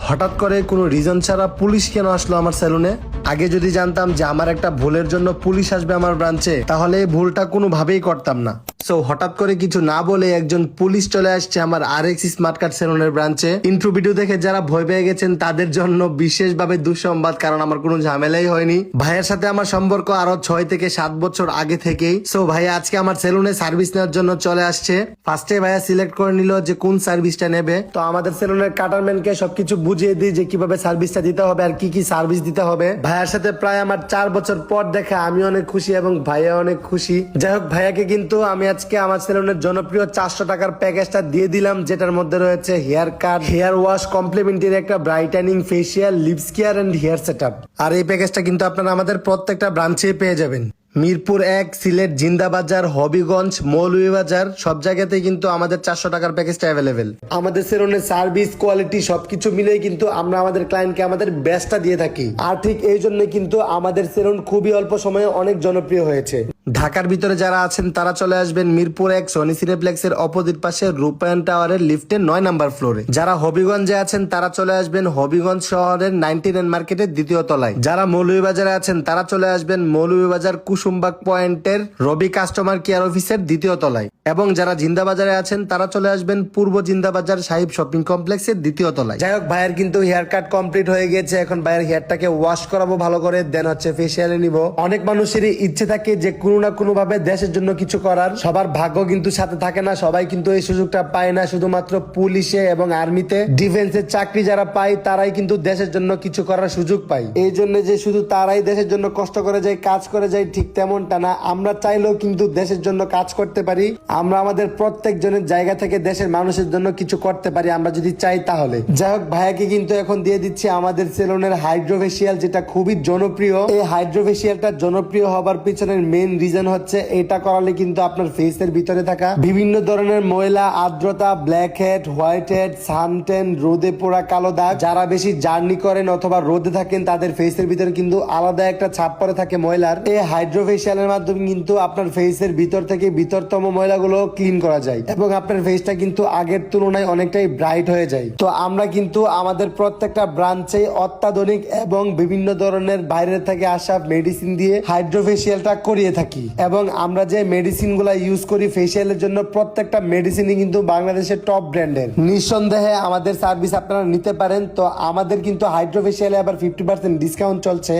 হঠাৎ করে কোনো রিজন ছাড়া পুলিশ কেন আসলো আমার সেলুনে? আগে যদি জানতাম যে আমার একটা ভুলের জন্য পুলিশ আসবে আমার ব্রাঞ্চে, তাহলে এই ভুলটা কোনোভাবেই করতাম না। সো হঠাৎ করে কিছু না বলে একজন পুলিশ চলে আসছে আমার RX স্মার্ট কার্ড সেলুনের ব্রাঞ্চে। ইন্ট্রো ভিডিও দেখে যারা ভয় পেয়ে গেছেন তাদের জন্য বিশেষভাবে দুঃসংবাদ, কারণ আমার কোনো ঝামেলাই হয়নি। ভাইয়ের সাথে আমার সম্পর্ক আরো 6 থেকে 7 বছর আগে থেকেই। সো ভাইয়া আজকে আমার সেলুনে সার্ভিস নেওয়ার জন্য চলে আসছে। ফার্স্টে ভাইয়া সিলেক্ট করে নিল যে কোন সার্ভিসটা নেবে। তো আমাদের সেলুনের কাটারম্যানকে সবকিছু বুঝিয়ে দিই যে কিভাবে সার্ভিসটা দিতে হবে আর কি কি সার্ভিস দিতে হবে। ভাইয়ার সাথে প্রায় আমার 4 বছর পর দেখা আমি অনেক খুশি এবং ভাইয়া অনেক খুশি। যাই হোক, ভাইয়াকে কিন্তু আমি আজকে আমার সেলুনের জনপ্রিয় 400 টাকার প্যাকেজটা দিয়ে দিলাম, যেটার মধ্যে রয়েছে hair cut, hair wash, complimentary একটা brightening, facial, lips care and hair setup. আর এই প্যাকেজটা কিন্তু আপনারা আমাদের প্রত্যেকটা ব্রাঞ্চে পেয়ে যাবেন। মিরপুর 1, সিলেট, জিন্দাবাজার, হবিগঞ্জ, মৌলভীবাজার সব জায়গাতেই কিন্তু আমাদের 400 টাকার প্যাকেজটা অ্যাভেলেবেল। আমাদের সেলুনের সার্ভিস, কোয়ালিটি সবকিছু মিলেই কিন্তু আমরা আমাদের ক্লায়েন্টকে আমাদের বেস্টটা দিয়ে থাকি। আর ঠিক এই জন্য কিন্তু আমাদের সেলুন খুবই অল্প সময়ে অনেক জনপ্রিয় হয়েছে। ঢাকার ভিতরে যারা আছেন তারা চলে আসবেন মিরপুর 1 সনি সিনেপ্লেক্সের অপোজিট পাশে রূপায়ণ টাওয়ারের লিফটের 9 নাম্বার ফ্লোরে। যারা হবিগঞ্জে আছেন তারা চলে আসবেন হবিগঞ্জ শহরের 99 মার্কেটের 2য় তলায়। যারা মৌলভীবাজারে আছেন তারা চলে আসবেন মৌলভীবাজার কুসুমবাগ পয়েন্টের রবি কাস্টমার কেয়ার অফিসের 2য় তলায়। এবং যারা জিন্দাবাজারে আছেন তারা চলে আসবেন পূর্ব জিন্দাবাজার সাহিব শপিং কমপ্লেক্সের 2য় তলায়। যাই হোক, ভাইয়ের কিন্তু হেয়ার কাট কমপ্লিট হয়ে গেছে। এখন ভাইয়ের হেয়ারটাকে ওয়াশ করাবো ভালো করে, দেন হচ্ছে ফেসিয়ালে নিব। অনেক মানুষেরই ইচ্ছে থাকে যে কোনো না কোনো ভাবে দেশের জন্য কিছু করার। সবার ভাগ্য কিন্তু সাথে থাকে না, সবাই কিন্তু এই সুযোগটা পায় না। শুধুমাত্র পুলিশে এবং আর্মিতে, ডিফেন্সের চাকরি যারা পায় তারাই কিন্তু দেশের জন্য কিছু করার সুযোগ পায়। এই জন্য যে শুধু তারাই দেশের জন্য কষ্ট করে যায়, কাজ করে যায়, ঠিক তেমনটা না। আমরা চাইলেও কিন্তু দেশের জন্য কাজ করতে পারি। আমরা আমাদের প্রত্যেক জনের জায়গা থেকে দেশের মানুষের জন্য কিছু করতে পারি আমরা যদি চাই তাহলে। যাই হোক, ভাইয়াকে কিন্তু এখন দিয়ে দিচ্ছি আমাদের সেলুনের হাইড্রোফেশিয়াল, যেটা খুবই জনপ্রিয়। এই হাইড্রোফেশিয়ালটা জনপ্রিয় হবার পিছনের মেইন রিজন হচ্ছে এটা করালে কিন্তু আপনার ফেসের ভিতরে থাকা বিভিন্ন ধরনের ময়লা, আর্দ্রতা, black head, white head, suntan, রোদে পোড়া কালো দাগ, যারা বেশি জার্নি করেন অথবা রোদে থাকেন তাদের ফেসের ভিতরে কিন্তু আলাদা একটা ছাপ পড়ে থাকে ময়লার। এই হাইড্রোফেশিয়ালের মাধ্যমে কিন্তু আপনার ফেসের ভিতর থেকে ভিতরতম ময়লাগুলো ক্লিন করা যায় এবং আপনার ফেসটা কিন্তু আগের তুলনায় অনেকটাই ব্রাইট হয়ে যায়। তো আমরা কিন্তু আমাদের প্রত্যেকটা ব্রাঞ্চে অত্যাধুনিক এবং বিভিন্ন ধরনের বাইরে থেকে আসা মেডিসিন দিয়ে হাইড্রোফেশিয়ালটা করিয়ে থাকি। এবং আমরা যে মেডিসিন গুলা ইউজ করি ফেসিয়ালের জন্য, প্রত্যেকটা মেডিসিনই কিন্তু বাংলাদেশের টপ ব্র্যান্ডের। নিঃসন্দেহে আমাদের সার্ভিস আপনারা নিতে পারেন। তো আমাদের কিন্তু হাইড্রোফেশিয়ালে আবার 50% ডিসকাউন্ট চলছে।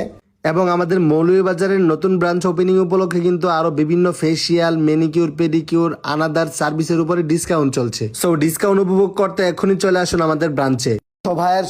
এবং আমাদের মৌলভীবাজারের নতুন ব্রাঞ্চ ওপেনিং উপলক্ষে কিন্তু আরো বিভিন্ন ফেসিয়াল, ম্যানিকিউর, পেডিকিউর, আনাদার সার্ভিসের উপরে ডিসকাউন্ট চলছে। সো ডিসকাউন্ট উপভোগ করতে এখনই চলে আসুন আমাদের ব্রাঞ্চে। তো ভাইয়ের